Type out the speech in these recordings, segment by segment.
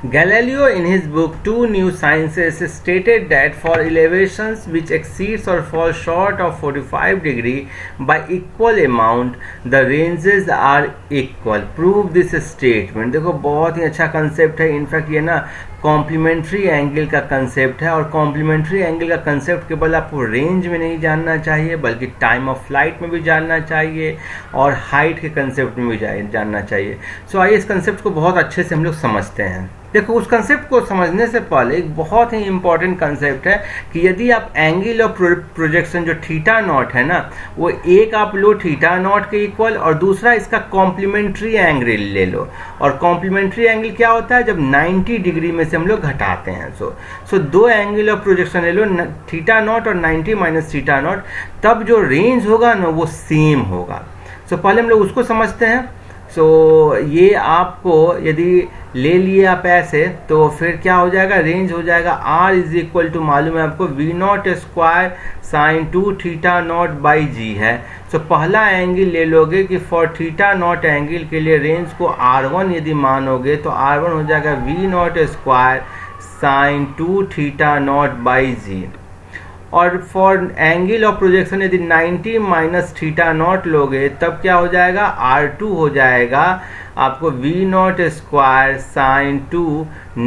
Galileo, in his book Two New Sciences, stated that for elevations which exceeds or falls short of 45 degree by equal amount, the ranges are equal. Prove this statement. देखो बहुत ही अच्छा concept है. In fact ये ना complementary angle का concept है, और complementary angle का कंसेप्ट केवल आपको रेंज में नहीं जानना चाहिए बल्कि टाइम ऑफ फ्लाइट में भी जानना चाहिए और हाइट के कंसेप्ट में भी जानना चाहिए. सो आइए इस कंसेप्ट को बहुत अच्छे से हम लोग समझते हैं. देखो, उस कंसेप्ट को समझने से पहले एक बहुत ही इंपॉर्टेंट कंसेप्ट है कि यदि आप एंगल ऑफ प्रोजेक्शन जो थीटा नॉट है ना, वो एक आप लो थीटा नॉट के इक्वल और दूसरा इसका कॉम्प्लीमेंट्री एंगल ले लो. और कॉम्प्लीमेंट्री एंगल क्या होता है? जब 90 डिग्री में से हम लोग घटाते हैं. सो दो एंगल ऑफ प्रोजेक्शन ले लो, थीटा नॉट और 90 माइनस थीटा नॉट, तब जो रेंज होगा ना वो सेम होगा. सो पहले हम लोग उसको समझते हैं. ये आपको यदि ले लिए आप ऐसे, तो फिर क्या हो जाएगा? रेंज हो जाएगा R इज इक्वल टू, मालूम है आपको, V not square sine 2 theta not by g है. पहला एंगल ले लोगे कि फॉर थीटा नॉट एंगल के लिए रेंज को R1 यदि मानोगे तो R1 हो जाएगा V not square sine 2 theta not by g. और फॉर एंगल ऑफ प्रोजेक्शन यदि 90 माइनस थीटा नॉट लोगे तब क्या हो जाएगा? R2 हो जाएगा आपको V not square sine 2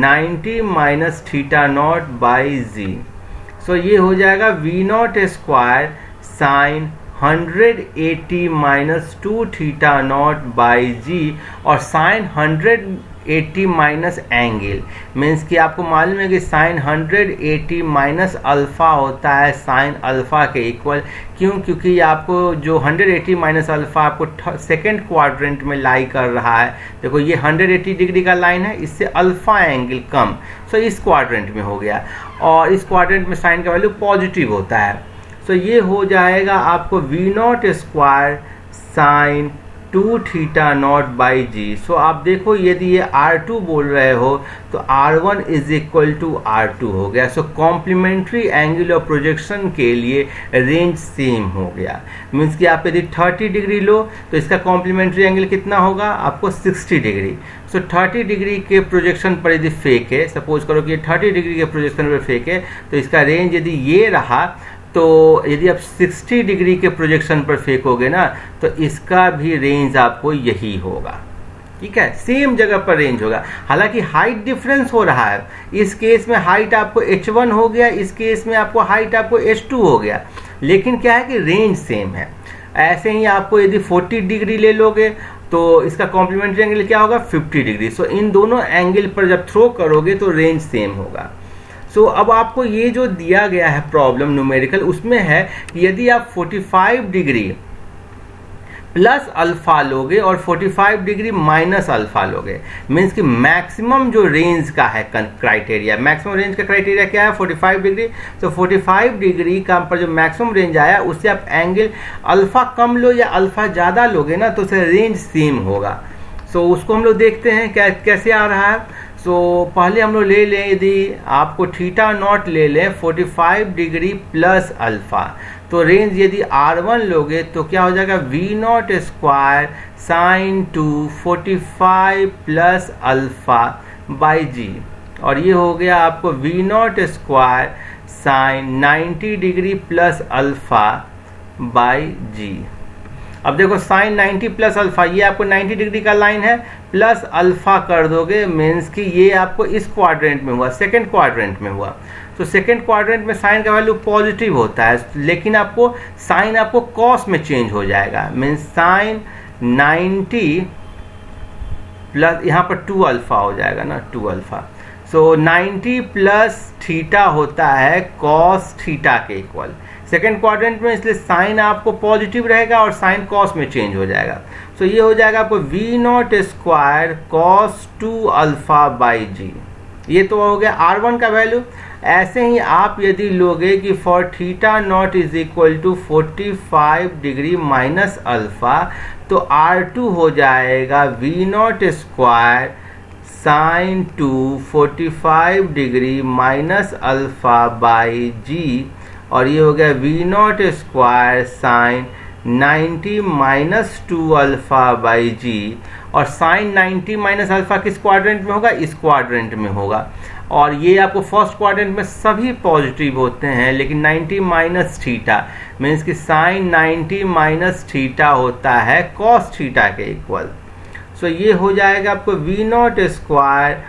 90 minus theta not by g. ये हो जाएगा V not square sine 180 minus 2 theta not by g. और साइन 180 माइनस एंगल मीन्स कि आपको मालूम है कि साइन 180 माइनस अल्फ़ा होता है साइन अल्फ़ा के इक्वल. क्यों? क्योंकि आपको जो 180 माइनस अल्फ़ा आपको सेकेंड क्वाड्रेंट में लाई कर रहा है. देखो, ये 180 डिग्री का लाइन है, इससे अल्फ़ा एंगल कम. इस क्वाड्रेंट में हो गया, और इस क्वाड्रेंट में साइन का वैल्यू पॉजिटिव होता है. ये हो जाएगा आपको V not square sine 2 theta not by g. आप देखो, यदि ये R2 बोल रहे हो तो R1 is equal to R2 हो गया. कॉम्प्लीमेंट्री एंगल ऑफ प्रोजेक्शन के लिए रेंज सेम हो गया. मीन्स कि आप यदि 30 डिग्री लो तो इसका कॉम्प्लीमेंट्री एंगल कितना होगा? आपको 60 डिग्री. 30 डिग्री के प्रोजेक्शन पर यदि फेक है, सपोज करो कि 30 डिग्री के प्रोजेक्शन पर फेक है, तो इसका रेंज यदि ये रहा, तो यदि आप 60 डिग्री के प्रोजेक्शन पर फेंकोगे ना तो इसका भी रेंज आपको यही होगा. ठीक है, सेम जगह पर रेंज होगा. हालांकि हाइट डिफरेंस हो रहा है. इस केस में हाइट आपको h1 हो गया, इस केस में आपको हाइट आपको h2 हो गया, लेकिन क्या है कि रेंज सेम है. ऐसे ही आपको यदि 40 डिग्री ले लोगे तो इसका कॉम्प्लीमेंट्री एंगल क्या होगा? 50 डिग्री. इन दोनों एंगल पर जब थ्रो करोगे तो रेंज सेम होगा. अब आपको ये जो दिया गया है प्रॉब्लम न्यूमेरिकल, उसमें है कि यदि आप 45 डिग्री प्लस अल्फा लोगे और 45 डिग्री माइनस अल्फा लोगे, मीन्स कि मैक्सिमम जो रेंज का है क्राइटेरिया, मैक्सिमम रेंज का क्राइटेरिया क्या है? 45 डिग्री. 45 डिग्री का पर जो मैक्सिमम रेंज आया उससे आप एंगल अल्फा कम लो या अल्फा ज़्यादा लोगे ना तो उससे रेंज सेम होगा. उसको हम लोग देखते हैं कैसे आ रहा है. पहले हम लोग ले लें, यदि आपको थीटा नॉट ले लें 45 डिग्री प्लस अल्फ़ा, तो रेंज यदि R1 लोगे तो क्या हो जाएगा? V not square sine 2 45 plus alpha by g. और ये हो गया आपको V not square sine 90 degree plus alpha by g. अब देखो, साइन 90 प्लस अल्फा, ये आपको 90 डिग्री का लाइन है, प्लस अल्फा कर दोगे मीन्स कि ये आपको इस क्वाड्रेंट में हुआ, सेकंड क्वाड्रेंट में हुआ. सेकंड क्वाड्रेंट में साइन का वैल्यू पॉजिटिव होता है, लेकिन आपको साइन आपको कॉस में चेंज हो जाएगा. मीन्स साइन 90 प्लस यहाँ पर 2 अल्फा हो जाएगा ना, 2 अल्फा. 90 प्लस थीटा होता है कॉस थीटा के इक्वल सेकेंड क्वाड्रेंट में, इसलिए साइन आपको पॉजिटिव रहेगा और साइन कॉस में चेंज हो जाएगा. ये हो जाएगा आपको V not square cos 2 alpha by g. ये तो हो गया R1 का वैल्यू. ऐसे ही आप यदि लोगे कि for theta not is equal to 45 degree minus alpha, तो R2 हो जाएगा V not square sine 2 45 degree minus alpha by g. और ये हो गया V not square sine 90 minus 2 alpha by g, और साइन 90 माइनस अल्फ़ा किस क्वाड्रेंट में होगा? इस क्वाड्रेंट में होगा। और ये आपको फर्स्ट क्वाड्रेंट में सभी पॉजिटिव होते हैं, लेकिन 90 माइनस थीटा मीन्स कि साइन 90 माइनस थीटा होता है कॉस थीटा के इक्वल। सो ये हो जाएगा आपको वी नॉट स्क्वायर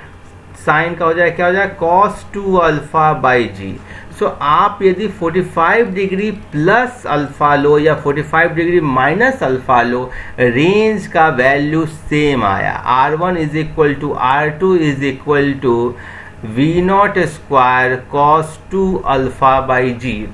साइन का हो जाएगा क्या हो जाएगा? Cos 2 alpha by g. So आप यदि 45 डिग्री प्लस अल्फ़ा लो या 45 डिग्री माइनस अल्फ़ा लो, रेंज का वैल्यू सेम आया। R1 is equal to R2 is equal to V not square cos 2 alpha by g.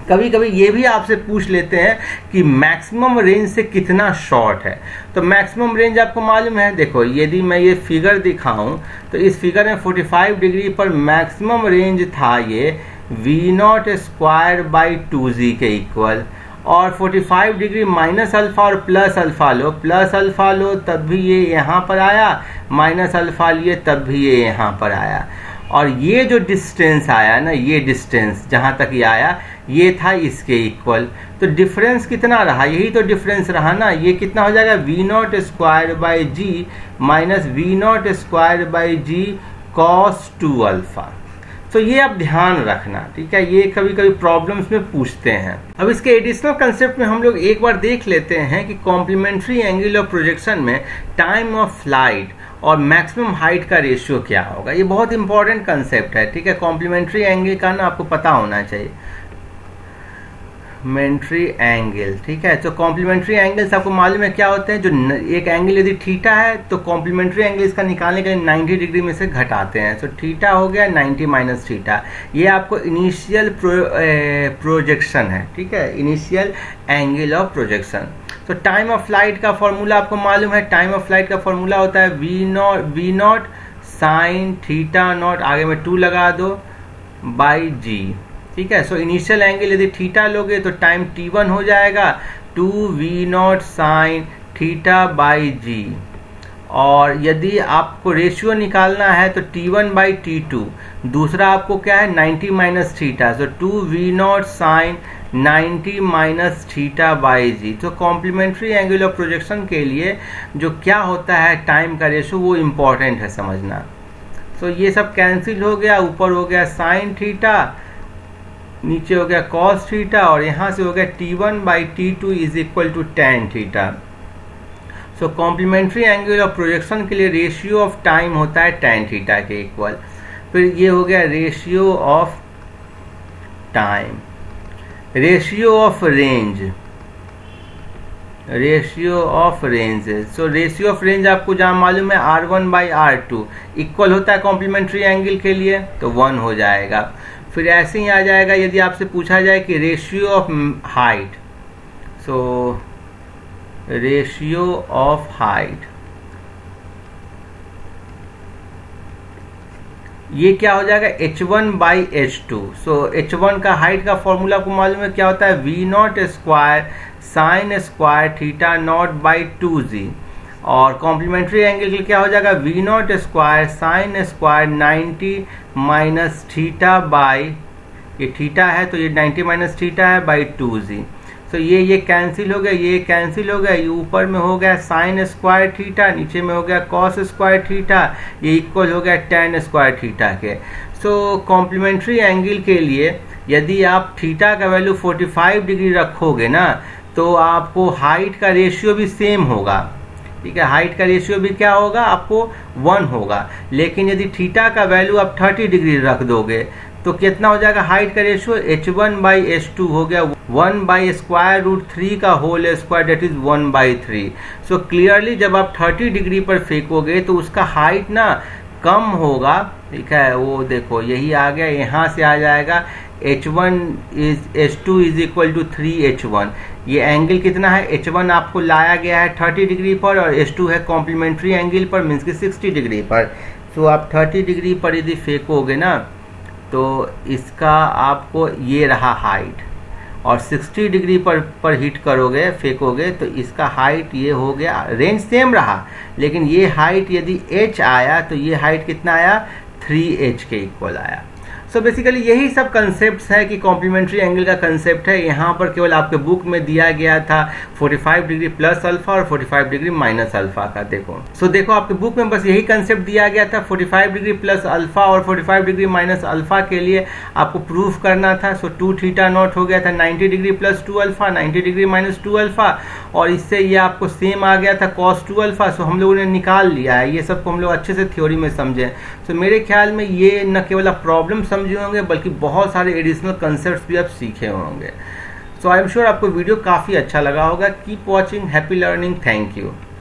कभी कभी ये भी आपसे पूछ लेते हैं कि मैक्सिमम रेंज से कितना शॉर्ट है। तो मैक्सिमम रेंज आपको मालूम है, देखो यदि मैं ये फिगर दिखाऊं तो इस फिगर में 45 डिग्री पर मैक्सिमम रेंज था ये we not square by 2z के इक्वल, और 45 डिग्री माइनस अल्फ़ा और प्लस अल्फ़ा लो तब भी ये यहाँ पर आया, माइनस अल्फ़ा लिए तब भी ये यहाँ पर आया। और ये जो डिस्टेंस आया ना, ये डिस्टेंस जहाँ तक ये आया ये था इसके इक्वल। तो डिफरेंस कितना रहा? यही तो डिफरेंस रहा ना। ये कितना हो जाएगा? V not square by g minus V not square by g cos 2 alpha. तो ये आप ध्यान रखना, ठीक है। ये कभी कभी प्रॉब्लम्स में पूछते हैं। अब इसके एडिशनल कंसेप्ट में हम लोग एक बार देख लेते हैं कि कॉम्प्लीमेंट्री एंगल ऑफ प्रोजेक्शन में टाइम ऑफ फ्लाइट और मैक्सिमम हाइट का रेशियो क्या होगा। ये बहुत इंपॉर्टेंट कंसेप्ट है, ठीक है। कॉम्प्लीमेंट्री एंगल का ना आपको पता होना चाहिए, कॉम्प्लीमेंट्री एंगल, ठीक है। तो कॉम्प्लीमेंट्री एंगल्स आपको मालूम है क्या होते हैं? जो एक एंगल यदि थीटा है तो कॉम्प्लीमेंट्री एंगल इसका निकालने के लिए 90 डिग्री में से घटाते हैं। तो थीटा हो गया 90 माइनस थीटा। ये आपको इनिशियल प्रोजेक्शन है, ठीक है, इनिशियल एंगल ऑफ प्रोजेक्शन। तो टाइम ऑफ फ्लाइट का फॉर्मूला आपको मालूम है। टाइम ऑफ फ्लाइट का फॉर्मूला होता है V not sine theta not, आगे में 2 लगा दो, बाई जी, ठीक है। सो इनिशियल एंगल यदि थीटा लोगे तो टाइम t1 हो जाएगा 2 V not sine theta by g. और यदि आपको रेशियो निकालना है तो t1 बाई t2, दूसरा आपको क्या है 90 minus theta, so 2 V not sine 90 minus theta by g. तो कॉम्प्लीमेंट्री एंगल ऑफ प्रोजेक्शन के लिए जो क्या होता है टाइम का रेशियो, वो इम्पॉर्टेंट है समझना। तो ये सब कैंसिल हो गया, ऊपर हो गया साइन थीटा, नीचे हो गया कॉस थीटा, और यहाँ से हो गया t1 by t2 is equal to tan theta. So complementary angle of projection के लिए रेशियो ऑफ टाइम होता है tan थीटा के इक्वल। फिर ये हो गया ratio of time. Ratio of range, ratio of ranges. So ratio of range आपको जहाँ मालूम है R1 बाई R2 इक्वल होता है कॉम्प्लीमेंट्री एंगल के लिए, तो 1 हो जाएगा। फिर ऐसे ही आ जाएगा यदि आपसे पूछा जाए कि ratio of height, so ratio of height ये क्या हो जाएगा h1 by h2। So h1 का हाइट का फॉर्मूला आपको मालूम है क्या होता है? V not square sine square theta not by 2z। और कॉम्प्लीमेंट्री एंगल के लिए क्या हो जाएगा? V not square sine square 90 minus theta by, ये थीटा है तो ये 90 माइनस थीटा है बाई 2z। तो ये कैंसिल हो गया, ये कैंसिल हो गया, ये ऊपर में हो गया साइन स्क्वायर थीटा, नीचे में हो गया कॉस स्क्वायर थीटा, ये इक्वल हो गया tan स्क्वायर थीटा के। सो कॉम्प्लीमेंट्री एंगल के लिए यदि आप थीटा का वैल्यू 45 डिग्री रखोगे ना, तो आपको हाइट का रेशियो भी सेम होगा, ठीक है। हाइट का रेशियो भी क्या होगा? आपको 1 होगा। लेकिन यदि थीटा का वैल्यू आप 30 डिग्री रख दोगे तो कितना हो जाएगा हाइट का रेशियो? h1 बाई h2 हो गया 1 बाई स्क्वायर रूट 3 का whole square, that is 1 by 3। So clearly जब आप 30 डिग्री पर फेंकोगे तो उसका हाइट ना कम होगा, ठीक है। वो देखो यही आ गया, यहाँ से आ जाएगा h2 is equal to 3h1। ये एंगल कितना है? h1 आपको लाया गया है 30 डिग्री पर और h2 है कॉम्प्लीमेंट्री एंगल पर, मीन्स कि 60 डिग्री पर। सो आप 30 डिग्री पर यदि फेंकोगे ना तो इसका आपको ये रहा हाइट, और 60 डिग्री पर हिट करोगे फेंकोगे तो इसका हाइट ये हो गया। रेंज सेम रहा लेकिन ये हाइट यदि h आया तो ये हाइट कितना आया? 3h के इक्वल आया। सो बेसिकली यही सब कंसेप्ट है कि कॉम्प्लीमेंट्री एंगल का कंसेप्ट है। यहाँ पर केवल आपके बुक में दिया गया था 45 डिग्री प्लस अल्फा और 45 डिग्री माइनस अल्फा का। देखो देखो आपके बुक में बस यही कंसेप्ट दिया गया था 45 डिग्री प्लस अल्फा और 45 डिग्री माइनस अल्फा के लिए आपको प्रूफ करना था। सो 2 थीटा नॉट हो गया था 90 degree plus 2 alpha, 90 degree minus 2 alpha, और इससे ये आपको सेम आ गया था cos 2 अल्फा। सो हम लोगों ने निकाल लिया है, ये सब को हम लोग अच्छे से थ्योरी में समझें। सो मेरे ख्याल में ये न केवल आप प्रॉब्लम समझे होंगे बल्कि बहुत सारे एडिशनल कंसेप्ट्स भी आप सीखे होंगे। सो आई एम श्योर आपको वीडियो काफ़ी अच्छा लगा होगा। Keep watching, happy learning, thank you.